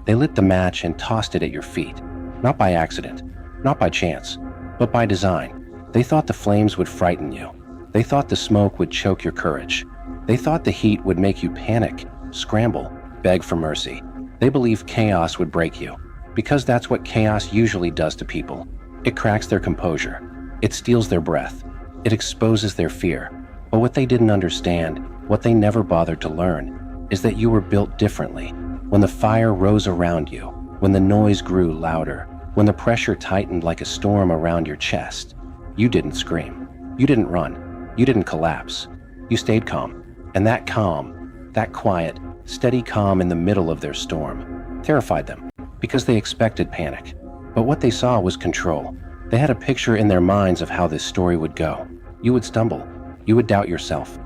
They lit the match and tossed it at your feet. Not by accident, not by chance, but by design. They thought the flames would frighten you. They thought the smoke would choke your courage. They thought the heat would make you panic, scramble, beg for mercy. They believed chaos would break you, because that's what chaos usually does to people. It cracks their composure. It steals their breath. It exposes their fear. But what they didn't understand, what they never bothered to learn, is that you were built differently. When the fire rose around you, when the noise grew louder, when the pressure tightened like a storm around your chest, you didn't scream. You didn't run. You didn't collapse. You stayed calm. And that calm, that quiet, steady calm in the middle of their storm, terrified them, because they expected panic. But what they saw was control. They had a picture in their minds of how this story would go. You would stumble. You would doubt yourself.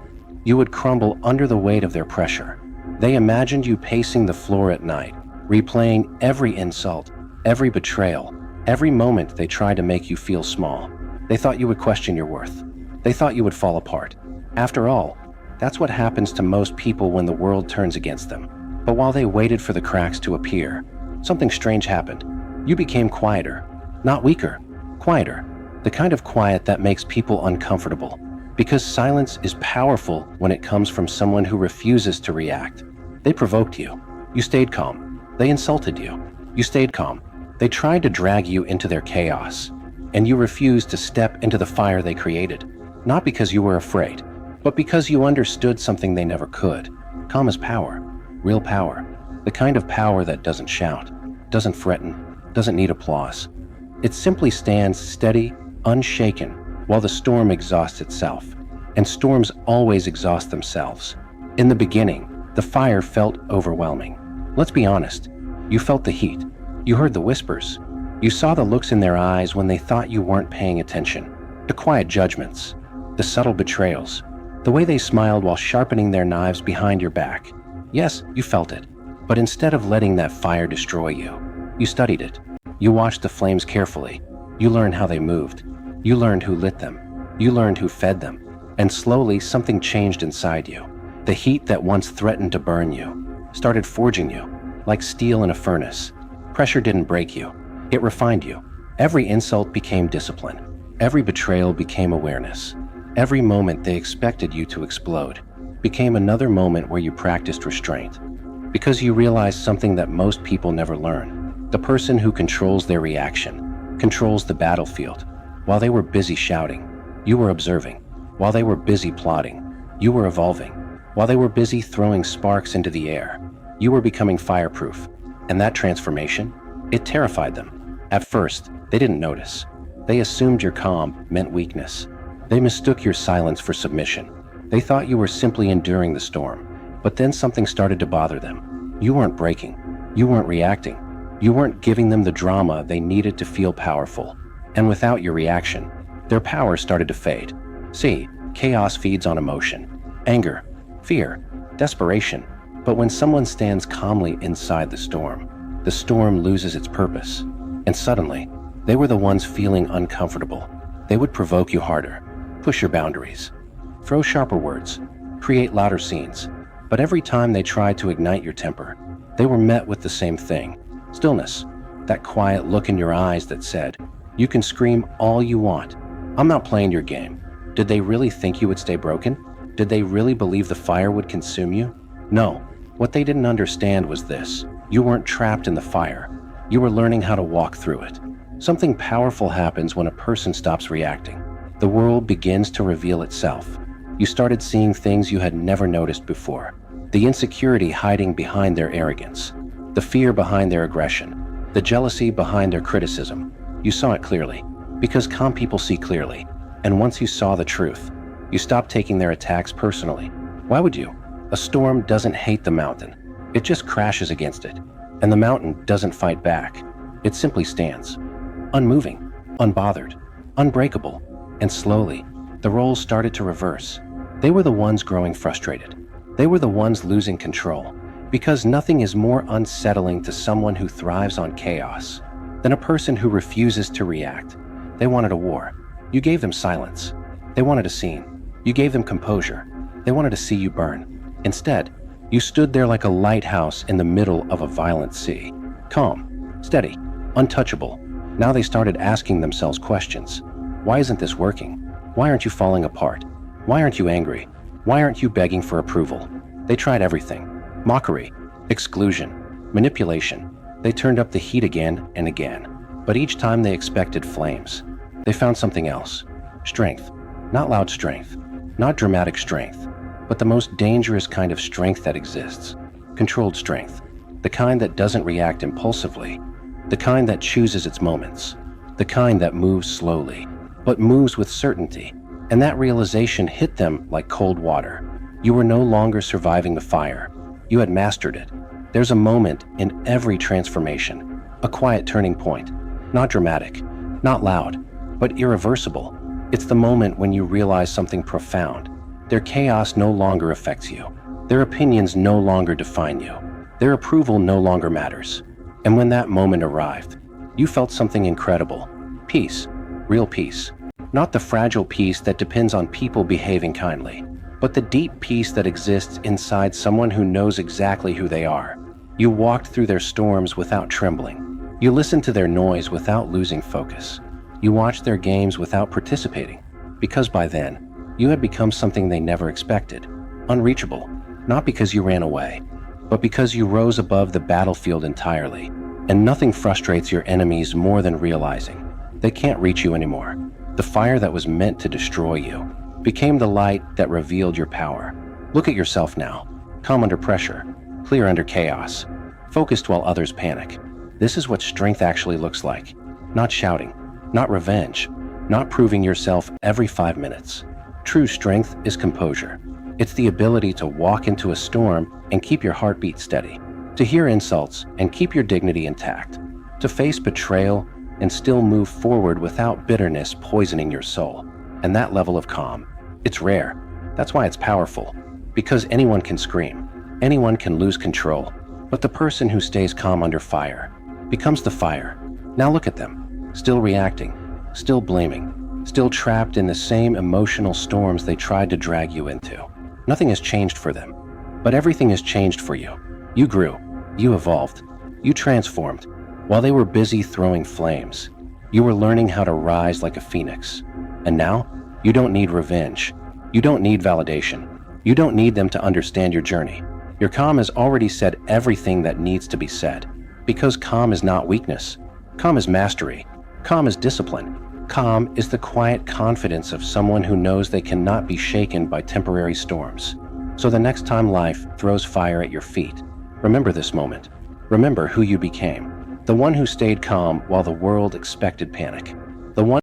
You would crumble under the weight of their pressure. They imagined you pacing the floor at night, replaying every insult, every betrayal, every moment they tried to make you feel small. They thought you would question your worth. They thought you would fall apart. After all, that's what happens to most people when the world turns against them. But while they waited for the cracks to appear, something strange happened. You became quieter. Not weaker, quieter. The kind of quiet that makes people uncomfortable. Because silence is powerful when it comes from someone who refuses to react. They provoked you. You stayed calm. They insulted you. You stayed calm. They tried to drag you into their chaos. And you refused to step into the fire they created. Not because you were afraid, but because you understood something they never could. Calm is power. Real power. The kind of power that doesn't shout, doesn't threaten, doesn't need applause. It simply stands steady, unshaken, while the storm exhausts itself. And storms always exhaust themselves. In the beginning, the fire felt overwhelming. Let's be honest. You felt the heat. You heard the whispers. You saw the looks in their eyes when they thought you weren't paying attention. The quiet judgments. The subtle betrayals. The way they smiled while sharpening their knives behind your back. Yes, you felt it. But instead of letting that fire destroy you, you studied it. You watched the flames carefully. You learned how they moved. You learned who lit them. You learned who fed them. And slowly, something changed inside you. The heat that once threatened to burn you started forging you, like steel in a furnace. Pressure didn't break you. It refined you. Every insult became discipline. Every betrayal became awareness. Every moment they expected you to explode became another moment where you practiced restraint. Because you realized something that most people never learn. The person who controls their reaction controls the battlefield. While they were busy shouting, you were observing. While they were busy plotting, you were evolving. While they were busy throwing sparks into the air, you were becoming fireproof. And that transformation, it terrified them. At first, they didn't notice. They assumed your calm meant weakness. They mistook your silence for submission. They thought you were simply enduring the storm. But then something started to bother them. You weren't breaking. You weren't reacting. You weren't giving them the drama they needed to feel powerful. And without your reaction, their power started to fade. See, chaos feeds on emotion, anger, fear, desperation. But when someone stands calmly inside the storm loses its purpose. And suddenly, they were the ones feeling uncomfortable. They would provoke you harder, push your boundaries, throw sharper words, create louder scenes. But every time they tried to ignite your temper, they were met with the same thing. Stillness, that quiet look in your eyes that said, "You can scream all you want. I'm not playing your game." Did they really think you would stay broken? Did they really believe the fire would consume you? No. What they didn't understand was this. You weren't trapped in the fire. You were learning how to walk through it. Something powerful happens when a person stops reacting. The world begins to reveal itself. You started seeing things you had never noticed before. The insecurity hiding behind their arrogance. The fear behind their aggression. The jealousy behind their criticism. You saw it clearly. Because calm people see clearly. And once you saw the truth, you stopped taking their attacks personally. Why would you? A storm doesn't hate the mountain. It just crashes against it. And the mountain doesn't fight back. It simply stands. Unmoving, unbothered, unbreakable. And slowly, the roles started to reverse. They were the ones growing frustrated. They were the ones losing control. Because nothing is more unsettling to someone who thrives on chaos than a person who refuses to react. They wanted a war. You gave them silence. They wanted a scene. You gave them composure. They wanted to see you burn. Instead, you stood there like a lighthouse in the middle of a violent sea. Calm, steady, untouchable. Now they started asking themselves questions. Why isn't this working? Why aren't you falling apart? Why aren't you angry? Why aren't you begging for approval? They tried everything. Mockery, exclusion, manipulation. They turned up the heat again and again. But each time they expected flames. They found something else. Strength. Not loud strength. Not dramatic strength. But the most dangerous kind of strength that exists. Controlled strength. The kind that doesn't react impulsively. The kind that chooses its moments. The kind that moves slowly, but moves with certainty. And that realization hit them like cold water. You were no longer surviving the fire. You had mastered it. There's a moment in every transformation. A quiet turning point. Not dramatic, not loud, but irreversible. It's the moment when you realize something profound. Their chaos no longer affects you. Their opinions no longer define you. Their approval no longer matters. And when that moment arrived, you felt something incredible. Peace, real peace. Not the fragile peace that depends on people behaving kindly, but the deep peace that exists inside someone who knows exactly who they are. You walked through their storms without trembling. You listened to their noise without losing focus. You watched their games without participating, because by then, you had become something they never expected. Unreachable, not because you ran away, but because you rose above the battlefield entirely. And nothing frustrates your enemies more than realizing they can't reach you anymore. The fire that was meant to destroy you became the light that revealed your power. Look at yourself now, calm under pressure, clear under chaos, focused while others panic. This is what strength actually looks like. Not shouting, not revenge, not proving yourself every 5 minutes. True strength is composure. It's the ability to walk into a storm and keep your heartbeat steady, to hear insults and keep your dignity intact, to face betrayal and still move forward without bitterness poisoning your soul. And that level of calm, it's rare. That's why it's powerful. Because anyone can scream, anyone can lose control, but the person who stays calm under fire becomes the fire. Now look at them, still reacting, still blaming, still trapped in the same emotional storms they tried to drag you into. Nothing has changed for them, but everything has changed for you. You grew, you evolved, you transformed. While they were busy throwing flames, you were learning how to rise like a phoenix. And now, you don't need revenge. You don't need validation. You don't need them to understand your journey. Your calm has already said everything that needs to be said. Because calm is not weakness. Calm is mastery. Calm is discipline. Calm is the quiet confidence of someone who knows they cannot be shaken by temporary storms. So the next time life throws fire at your feet, remember this moment. Remember who you became. The one who stayed calm while the world expected panic. The one